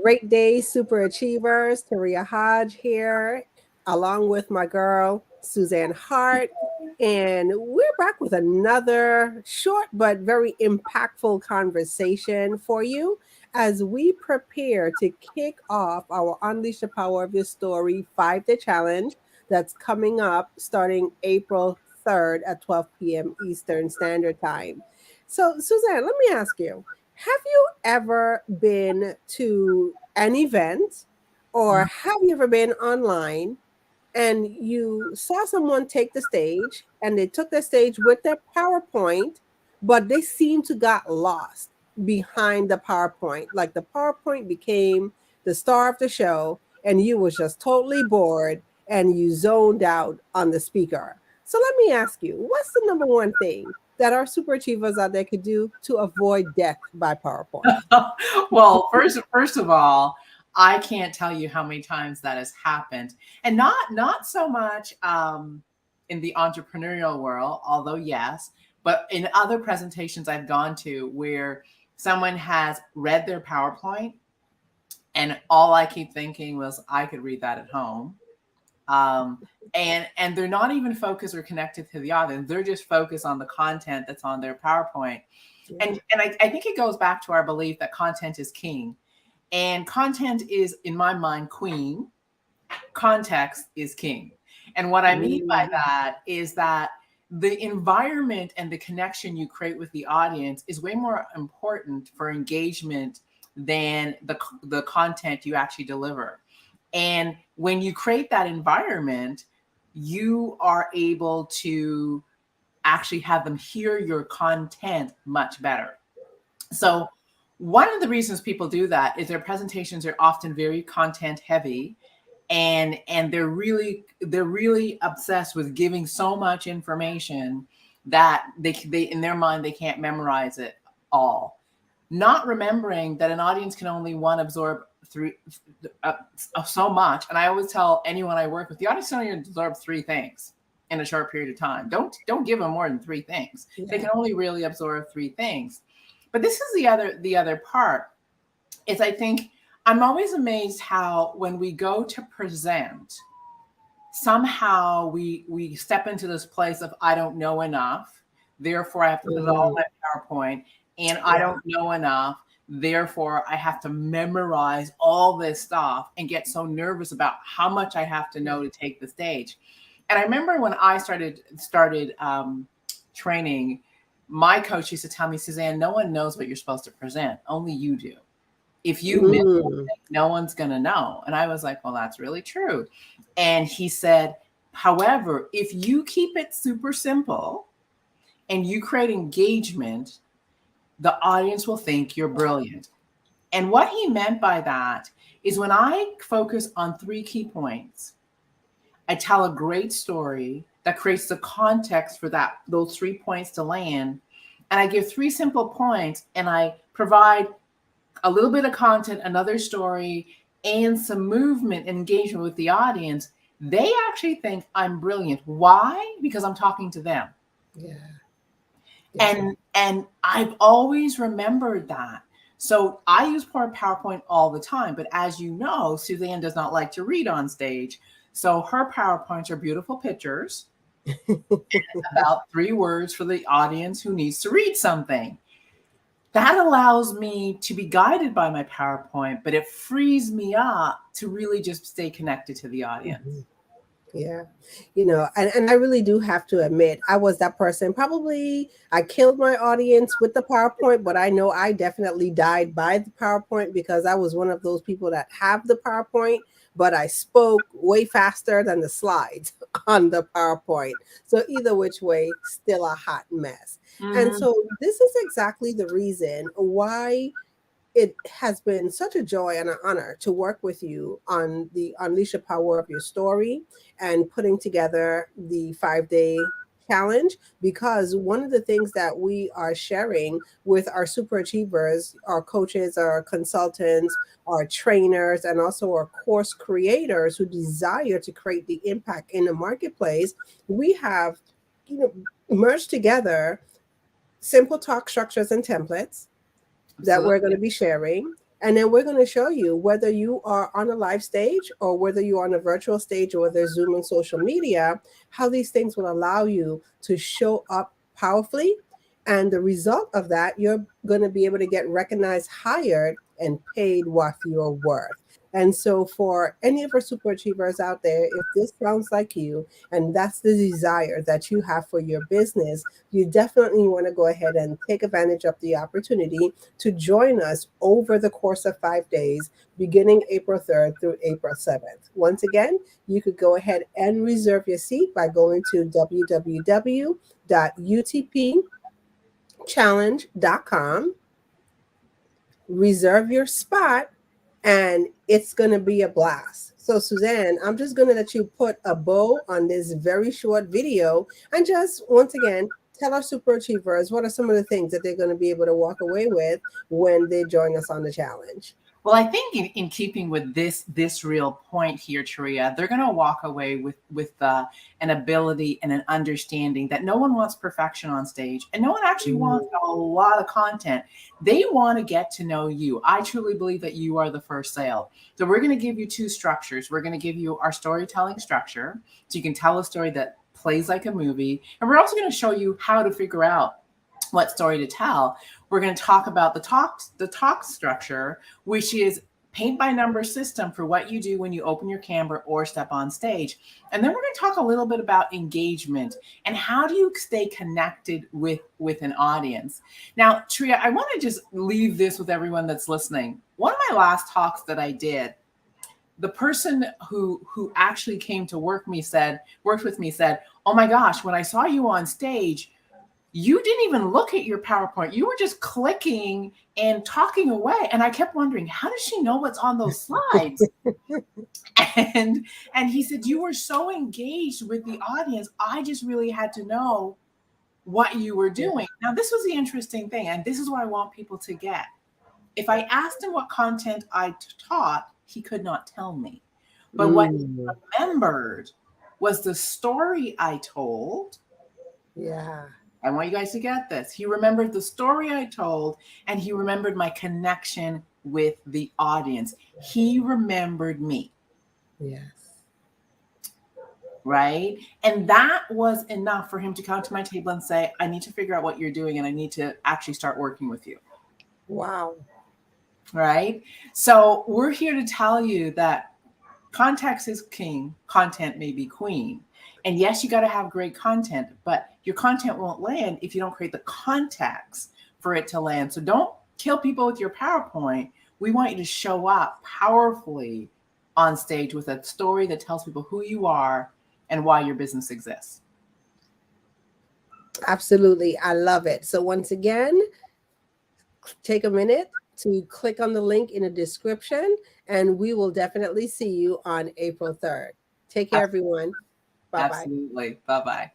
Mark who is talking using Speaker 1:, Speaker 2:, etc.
Speaker 1: Great day, super achievers. Turiya Hodge here, along with my girl, Suzanne Hart. And we're back with another short but very impactful conversation for you as we prepare to kick off our Unleash the Power of Your Story 5-day challenge that's coming up starting April 3rd at 12 p.m. Eastern Standard Time. So, Suzanne, let me ask you, have you ever been to an event or have you ever been online and you saw someone take the stage and they took the stage with their PowerPoint, but they seemed to got lost behind the PowerPoint? Like the PowerPoint became the star of the show and you was just totally bored and you zoned out on the speaker. So let me ask you, what's the number one thing that our super achievers out there could do to avoid death by PowerPoint?
Speaker 2: Well, first of all, I can't tell you how many times that has happened, and not so much in the entrepreneurial world, although yes, but in other presentations I've gone to where someone has read their PowerPoint, and all I keep thinking was I could read that at home. And they're not even focused or connected to the audience. They're just focused on the content that's on their PowerPoint. And I think it goes back to our belief that content is king. And content is, in my mind, queen. Context is king. And what I mean by that is that the environment and the connection you create with the audience is way more important for engagement than the content you actually deliver. And when you create that environment, you are able to actually have them hear your content much better. So one of the reasons people do that is their presentations are often very content heavy, and they're really obsessed with giving so much information that they in their mind they can't memorize it all, not remembering that an audience can only absorb so much. And I always tell anyone I work with, the audience can only absorb 3 things in a short period of time. Don't give them more than 3 things. They can only really absorb 3 things. But this is the other part is I think I'm always amazed how when we go to present, somehow we step into this place of I don't know enough, therefore I have to put it all in my PowerPoint, and I don't know enough, therefore I have to memorize all this stuff and get so nervous about how much I have to know to take the stage. And I remember when I started training, my coach used to tell me, Suzanne, no one knows what you're supposed to present. Only you do. If you miss something, no one's going to know. And I was like, well, that's really true. And he said, however, if you keep it super simple and you create engagement, the audience will think you're brilliant. And what he meant by that is when I focus on 3 key points, I tell a great story that creates the context for those 3 points to land. And I give 3 simple points and I provide a little bit of content, another story, and some movement and engagement with the audience. They actually think I'm brilliant. Why? Because I'm talking to them. And I've always remembered that. So I use PowerPoint all the time. But as you know, Suzanne does not like to read on stage. So her PowerPoints are beautiful pictures. It's about 3 words for the audience who needs to read something. That allows me to be guided by my PowerPoint, but it frees me up to really just stay connected to the audience.
Speaker 1: Yeah. And I really do have to admit, I was that person. Probably I killed my audience with the PowerPoint, but I know I definitely died by the PowerPoint because I was one of those people that have the PowerPoint, but I spoke way faster than the slides on the PowerPoint. So either which way, still a hot mess. And so this is exactly the reason why it has been such a joy and an honor to work with you on the Unleash the Power of Your Story and putting together the 5-day challenge, because one of the things that we are sharing with our super achievers, our coaches, our consultants, our trainers, and also our course creators who desire to create the impact in the marketplace, we have merged together simple talk structures and templates that we're going to be sharing. And then we're going to show you whether you are on a live stage or whether you're on a virtual stage or whether Zoom and social media, how these things will allow you to show up powerfully. And the result of that, you're going to be able to get recognized, hired, and paid what you're worth. And so, for any of our super achievers out there, if this sounds like you and that's the desire that you have for your business, you definitely want to go ahead and take advantage of the opportunity to join us over the course of 5 days, beginning April 3rd through April 7th. Once again, you could go ahead and reserve your seat by going to www.utpchallenge.com, reserve your spot, and it's going to be a blast. So, Suzanne, I'm just going to let you put a bow on this very short video and just once again tell our super achievers what are some of the things that they're going to be able to walk away with when they join us on the challenge.
Speaker 2: Well, I think in keeping with this real point here, Turiya, they're going to walk away with an ability and an understanding that no one wants perfection on stage, and no one actually wants a lot of content. They want to get to know you. I truly believe that you are the first sale. So we're going to give you two structures. We're going to give you our storytelling structure, so you can tell a story that plays like a movie, and we're also going to show you how to figure out what story to tell. We're going to talk about the talk structure, which is paint by number system for what you do when you open your camera or step on stage. And then we're going to talk a little bit about engagement and how do you stay connected with an audience. Now, Turiya, I want to just leave this with everyone that's listening. One of my last talks that I did, the person who actually came to worked with me said, "Oh my gosh, when I saw you on stage, you didn't even look at your PowerPoint. You were just clicking and talking away." And I kept wondering, how does she know what's on those slides? and he said, "You were so engaged with the audience. I just really had to know what you were doing." Now, this was the interesting thing, and this is what I want people to get. If I asked him what content I taught, he could not tell me. But what he remembered was the story I told.
Speaker 1: Yeah.
Speaker 2: I want you guys to get this. He remembered the story I told, and he remembered my connection with the audience. He remembered me.
Speaker 1: Yes.
Speaker 2: Right? And that was enough for him to come to my table and say, "I need to figure out what you're doing, and I need to actually start working with you."
Speaker 1: Wow.
Speaker 2: Right? So we're here to tell you that context is king, content may be queen. And yes, you got to have great content, but your content won't land if you don't create the context for it to land. So don't kill people with your PowerPoint. We want you to show up powerfully on stage with a story that tells people who you are and why your business exists.
Speaker 1: Absolutely. I love it. So once again, take a minute to click on the link in the description, and we will definitely see you on April 3rd. Take care, everyone. Bye-bye.
Speaker 2: Absolutely. Bye-bye.